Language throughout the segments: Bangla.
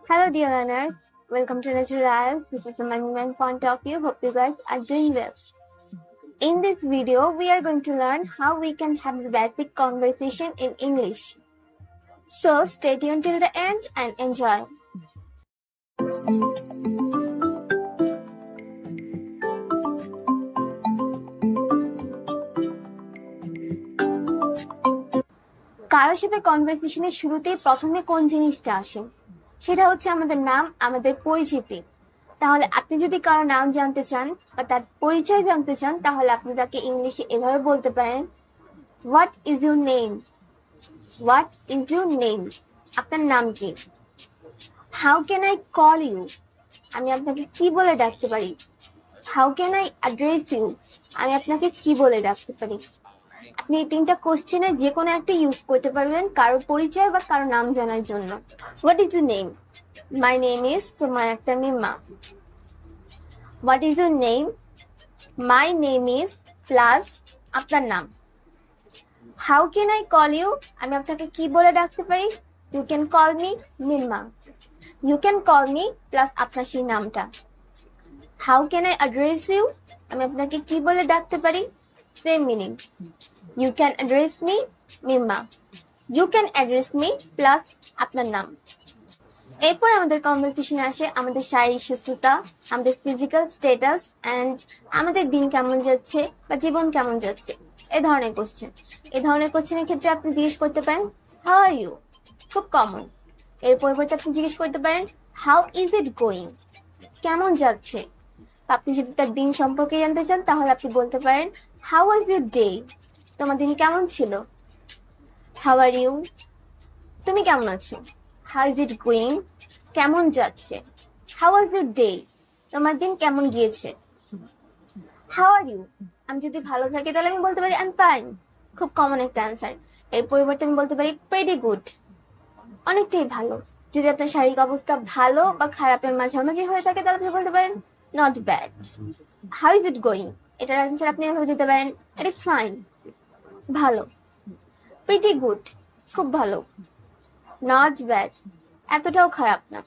Hello, dear learners. Welcome to Nazrul IELTS. This is my main point of view. Hope you guys are doing well. In this video, we are going to learn how we can have a basic conversation in English. So, stay tuned till the end and enjoy. কারোর সাথে কনভারসেশনের শুরুতেই প্রথমে কোন জিনিসটা আসে সেটা হচ্ছে আমাদের নাম, আমাদের পরিচিতি। তাহলে আপনি যদি কারো নাম জানতে চান বা তার পরিচয় জানতে চান তাহলে আপনি তাকে ইংলিশে এভাবে বলতে পারেন, what is your name? What is your name? আপনার নাম কি? How can I call you? আমি আপনাকে কি বলে ডাকতে পারি? How can I address you? আমি আপনাকে কি বলে ডাকতে পারি? আপনি এই তিনটা কোশ্চেনের যে কোনো একটা ইউজ করতে পারবেন কারোর পরিচয় বা কারোর নাম জানার জন্য। What is your name? My name is Sumaiya Akter Mimma. What is your name? My name is plus আপনার নাম। How can I call you? আমি আপনাকে কি বলে ডাকতে পারি? You can call me Mimma. You can call me plus আপনার সেই নামটা। How can I address you? আমি আপনাকে কি বলে ডাকতে পারি? Same meaning. You can address me Mimma. You can address me plus আপনার নাম। এরপর আমাদের কনভারসেশনে আসে আমাদের শারীরিক সুস্থতা, আমাদের ফিজিক্যাল স্ট্যাটাস অ্যান্ড আমাদের দিন কেমন যাচ্ছে বা জীবন কেমন যাচ্ছে, এই ধরনের কোশ্চেন। এই ধরনের কোশ্চেনের ক্ষেত্রে আপনি জিজ্ঞেস করতে পারেন হাউ আর ইউ, খুব কমন। এর পরিবর্তে আপনি জিজ্ঞেস করতে পারেন হাউ ইজ ইট গোয়িং, কেমন যাচ্ছে। আপনি যদি তার দিন সম্পর্কে জানতে চান তাহলে আপনি বলতে পারেন হাউ ওয়াজ ইউর ডে, তোমার দিন কেমন ছিল। হাউ আর ইউ, তুমি কেমন আছো। হাউ ইজ ইট গোয়িং, কেমন যাচ্ছে। হাউ ওয়াজ ইউর ডে, তোমার দিন কেমন গিয়েছে। হাউ আর ইউ, আমি যদি ভালো থাকি তাহলে আমি বলতে পারি আই এম ফাইন, খুব কমন একটা অ্যান্সার। এর পরিবর্তে আমি বলতে পারি প্রেটি গুড, অনেকটাই ভালো। যদি আপনার শারীরিক অবস্থা ভালো বা খারাপের মাঝামাঝি হয়ে থাকে তাহলে আপনি বলতে পারেন not bad. How is it going, এটার অ্যান্সার আপনি এভাবে দিতে পারেন ইট ইজ ফাইন, ভালো। প্রিটি গুড, খুব ভালো। নট ব্যাড, এতটাও খারাপ না।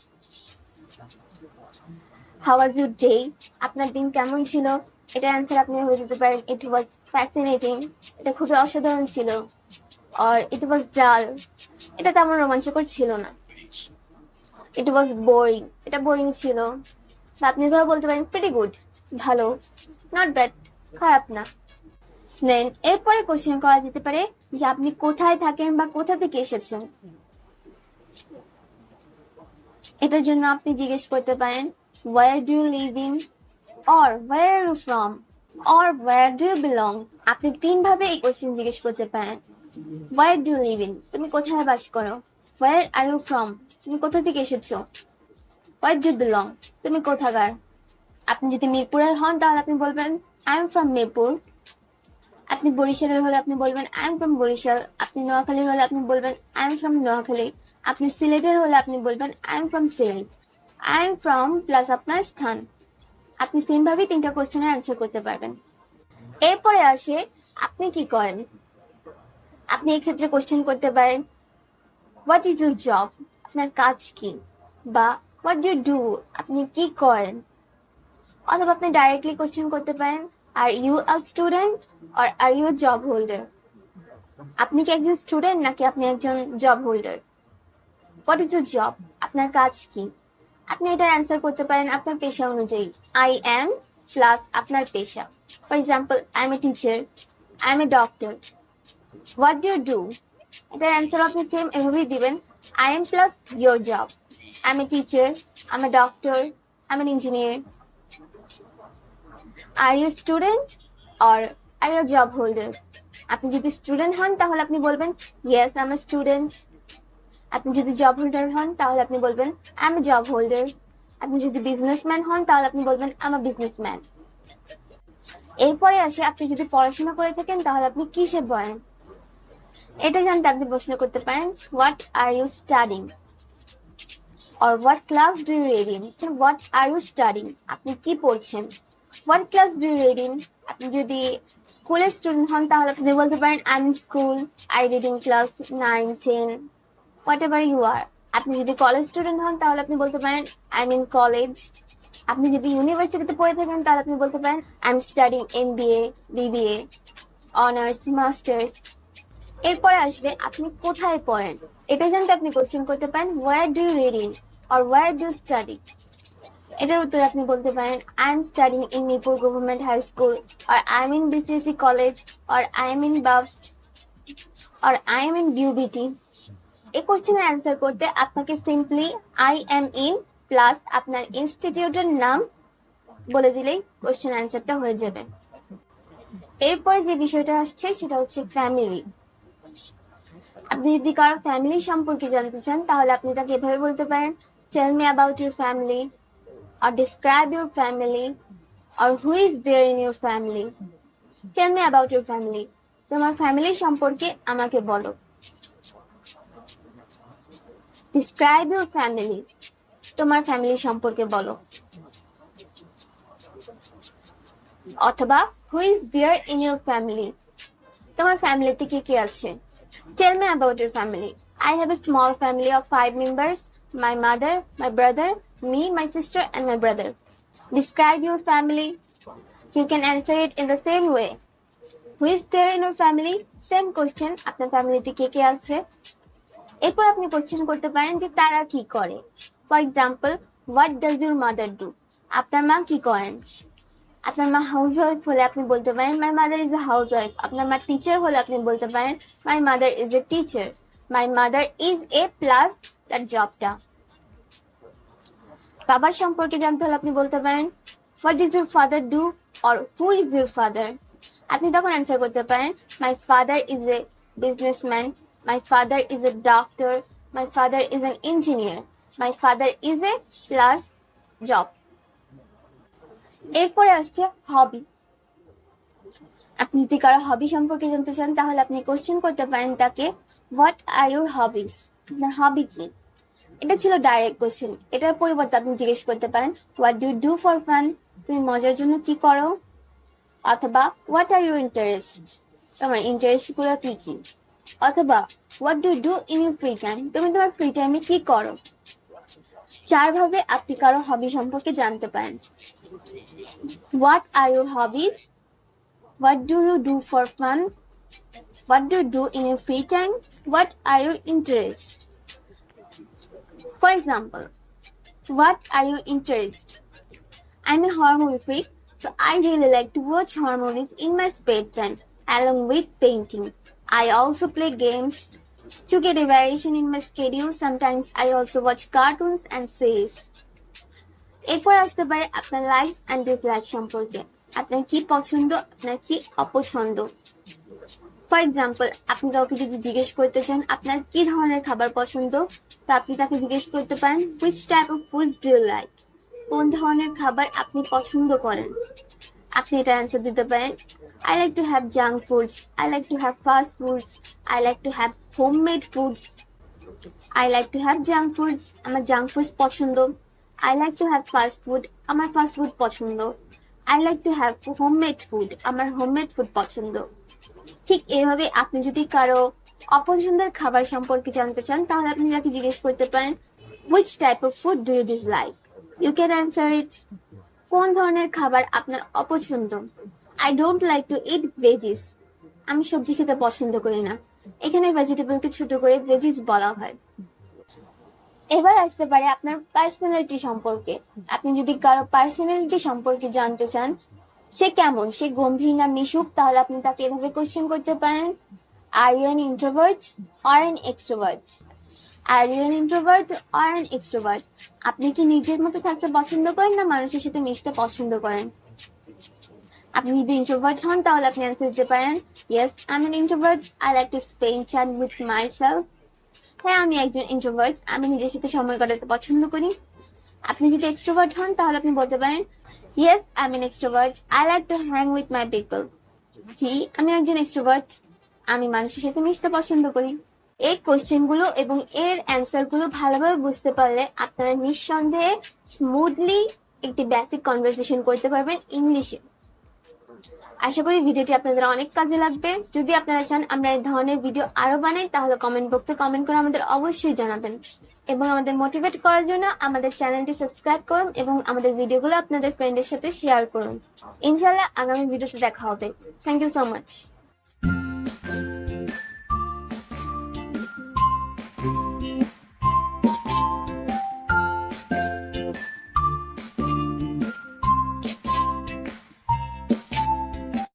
হাউ ওয়াজ ইউর ডে, আপনার দিন কেমন ছিল, এটার অ্যান্সার আপনি এভাবে দিতে পারেন ইট ওয়াজ ফ্যাসিনেটিং, এটা খুবই অসাধারণ ছিল। আর ইট ওয়াজ ডাল, এটা তেমন রোমাঞ্চকর ছিল না। ইট ওয়াজ বোরিং, এটা বোরিং ছিল। বা আপনি এভাবে বলতে পারেন প্রিটি গুড, ভালো। নট ব্যাড, খারাপ না। দেন এরপরে কোশ্চেন করা যেতে পারে যে আপনি কোথায় থাকেন বা কোথা থেকে এসেছেন। এটার জন্য আপনি জিজ্ঞেস করতে পারেন where do you live in, or where are you from, or where do you belong। আপনি তিন ভাবে এই কোশ্চেন জিজ্ঞেস করতে পারেন। where do you live in, তুমি কোথায় বাস করো। where are you from, তুমি কোথা থেকে এসেছো। where do you belong, তুমি কোথাকার। আপনি যদি মিরপুরের হন তাহলে আপনি বলবেন আই এম ফ্রম মিরপুর। আপনি বরিশালের হলে আপনি বলবেন আই এম ফ্রম বরিশাল। আপনি নোয়াখালীর হলে আপনি বলবেন আই এম ফ্রম নোয়াখালী। আপনি সিলেটের হলে আপনি বলবেন I am from Sylhet. I am from plus আপনার স্থান। আপনি সেম ভাবে তিনটা কোশ্চেনের অ্যান্সার করতে পারবেন। এরপরে আসে আপনি কি করেন। আপনি এই ক্ষেত্রে কোশ্চেন করতে পারেন হোয়াট ইজ ইউর জব, আপনার কাজ কি। বা হোয়াট ডু ইউ ডু, আপনি কি করেন। অথবা আপনি ডাইরেক্টলি কোশ্চেন করতে পারেন are you a student or are you job holder, আপনি কি একজন স্টুডেন্ট নাকি আপনি একজন job holder. What is your job, আপনার কাজ কি। আপনি এটার অ্যান্সার করতে পারেন আপনার পেশা অনুযায়ী। আই এম প্লাস আপনার পেশা। For example I am a teacher, I am a doctor. What do you do, এটার অ্যান্সার আপনি সেম এভাবেই দিবেন। I am plus your job. I am a teacher, I am a doctor, I am an engineer. Are you student or are you job holder. আপনি যদি স্টুডেন্ট হন তাহলে আপনি বলবেন yes I am a student. আপনি যদি জব হোল্ডার হন তাহলে আপনি বলবেন I am a job holder. আপনি যদি বিজনেসম্যান হন তাহলে আপনি বলবেন আই এম এ বিজনেসম্যান। এরপরে আসে আপনি যদি পড়াশোনা করে থাকেন তাহলে আপনি কিসে পড়েন। এটা জানতে আপনি প্রশ্ন করতে পারেন what are you studying, or what class do you read in। what are you studying, আপনি কি পড়ছেন। what class do you read in, আপনি যদি স্কুলের স্টুডেন্ট হন তাহলে আপনি বলতে পারেন I M school, I read in class 9, 10, whatever you are। আপনি যদি কলেজ স্টুডেন্ট হন তাহলে আপনি বলতে পারেন আই এম ইন কলেজ। আপনি যদি ইউনিভার্সিটিতে পড়ে থাকেন তাহলে আপনি বলতে পারেন I am studying MBA, BBA, honours, masters. এরপরে আসবে আপনি কোথায় পড়েন। এটা জানতে আপনি কোশ্চেন করতে পারেন where do you reading or where do you study. এটার উত্তরে আপনি বলতে পারেন I am studying in Mirpur government high school, or I am in BCSC college, or I am in BAFT, or I am in BUBT. এই কোশ্চেনের অ্যান্সার করতে আপনাকে simply I am in plus আপনার ইনস্টিটিউটের নাম বলে দিলেই কোশ্চেন অ্যান্সারটা হয়ে যাবে। এরপর যে বিষয়টা আসছে সেটা হচ্ছে ফ্যামিলি। আপনি যদি কারো ফ্যামিলি সম্পর্কে জানতে চান তাহলে আপনি তাকে এভাবে বলতে পারেন tell me about your family, or describe your family, or who is there in your family. Tell me about your family. তোমার ফ্যামিলি সম্পর্কে আমাকে বলো। Describe your family. তোমার ফ্যামিলি সম্পর্কে বলো। অথবা who is there in your family. তোমার ফ্যামিলিতে কে কে আছে। Tell me about your family. I have a small family of 5 members. My mother, my brother, me, my sister, and my brother. Describe your family. You can answer it in the same way. Who is there in your family? Same question. আপনার ফ্যামিলিতে কে কে আছে। এরপর আপনি কোশ্চেন করতে পারেন যে তারা কি করে। For example, what does your mother do? আপনার মা কি করেন। আপনার মা হাউস ওয়াইফ হলে আপনি বলতে পারেন my mother is a housewife. আপনার মা টিচার হলে আপনি বলতে পারেন my mother is a teacher. My mother is a plus তার জবটা। বাবার সম্পর্কে জানতে হলে আপনি বলতে পারেন what does your father do or who is your father. আপনি তখন অ্যান্সার করতে পারেন my father is a businessman, my father is a doctor, my father is an engineer, my father is a plus job. এরপরে আসছে হবি। আপনি যদি কারো হবি সম্পর্কে জানতে চান তাহলে আপনি কোশ্চেন করতে পারেন তাকে হোয়াট আর ইউর হবিস। আপনার হবি কি। এটা ছিল ডাইরেক্ট কোশ্চেন। এটার পরিবর্তে আপনি জিজ্ঞেস করতে পারেন what do you do for fun. তুমি মজার জন্য কি করো। অথবা হোয়াট আর ইউর ইন্টারেস্ট। তোমার ইন্টারেস্ট গুলো কি কি। অথবা what do you do in your free time. তুমি তোমার ফ্রি টাইমে কি করো। 4 ভাবে আপনি কারো হবি সম্পর্কে জানতে পারেন। What are your hobbies, what do you do for fun, what do you do in your free time, what are your interests. For example, what are your interests? I'm a horror movie freak, so I really like to watch horror movies in my spare time along with painting. I also play games. To get a variation in my schedule, sometimes I also watch cartoons and series. এরপর আসতে পারে আপনার লাইকস এন্ড ডিসলাইক সম্পর্কে। আপনার কি পছন্দ, আপনার কি অপছন্দ। ফর এক্সাম্পল, আপনি কাউকে যদি জিজ্ঞেস করতে চান আপনার কি ধরনের খাবার পছন্দ, তা আপনি তাকে জিজ্ঞেস করতে পারেন which type of foods do you like. কোন ধরনের খাবার আপনি পছন্দ করেন। আপনি এটা অ্যান্সার দিতে পারেন I like to have junk foods, I like to have fast foods, I like to have homemade foods. I like to have junk foods, আমার জাঙ্ক ফুডস পছন্দ। I like to have fast food, আমার ফাস্ট ফুড পছন্দ। I like to have homemade food, আমার হোমমেড ফুড পছন্দ। ঠিক এইভাবে আপনি যদি কারো অপছন্দের খাবার সম্পর্কে জানতে চান তাহলে আপনি তাকে জিজ্ঞেস করতে পারেন which type of food do you dislike. You can answer it. কোন ধরনের খাবার আপনার অপছন্দ। I don't like to eat veggies. আমি সবজি খেতে পছন্দ করি না। এখানে ভেজিটেবলকে ছোট করে ভেজিস বলা হয়। এবার আসতে পারে আপনার পার্সোনালিটি সম্পর্কে। আপনি যদি কারো পার্সোনালিটি সম্পর্কে জানতে চান সে কেমন, সে গম্ভীর না মিশুক, তাহলে আপনি তাকে এভাবে কোশ্চেন করতে পারেন are you an introvert or an extrovert. Are you an introvert or an extrovert. আপনি কি নিজের মতো থাকতে পছন্দ করেন না মানুষের সাথে মিশতে পছন্দ করেন। আপনি যদি ইন্ট্রোভার্ট হন তাহলে আপনি অ্যান্সার দিতে পারেন yes I am an introvert, I like to spend time with myself. হ্যাঁ, আমি একজন ইন্ট্রোভার্ট, আমি নিজের সাথে সময় কাটাতে পছন্দ করি। আপনি যদি এক্সট্রোভার্ট হন তাহলে আপনি বলতে পারেন yes I am an extrovert, I like to hang with my people. জি, আমি একজন এক্সট্রোভার্ট, আমি মানুষের সাথে মিশতে পছন্দ করি। এই কোশ্চেনগুলো এবং এর অ্যান্সারগুলো ভালোভাবে বুঝতে পারলে আপনারা নিঃসন্দেহে স্মুথলি একটি বেসিক কনভারসেশন করতে পারবেন ইংলিশে। আশা করি ভিডিওটি আপনাদের অনেক কাজে লাগবে। যদি আপনারা চান আমরা এই ধরনের ভিডিও আরো বানাই তাহলে কমেন্ট বক্সে কমেন্ট করে আমাদের অবশ্যই জানাবেন। এবং আমাদের মোটিভেট করার জন্য আমাদের চ্যানেলটি সাবস্ক্রাইব করুন এবং আমাদের ভিডিওগুলো আপনাদের ফ্রেন্ডের সাথে শেয়ার করুন। ইনশাআল্লাহ আগামী ভিডিওতে দেখা হবে। Thank you so much.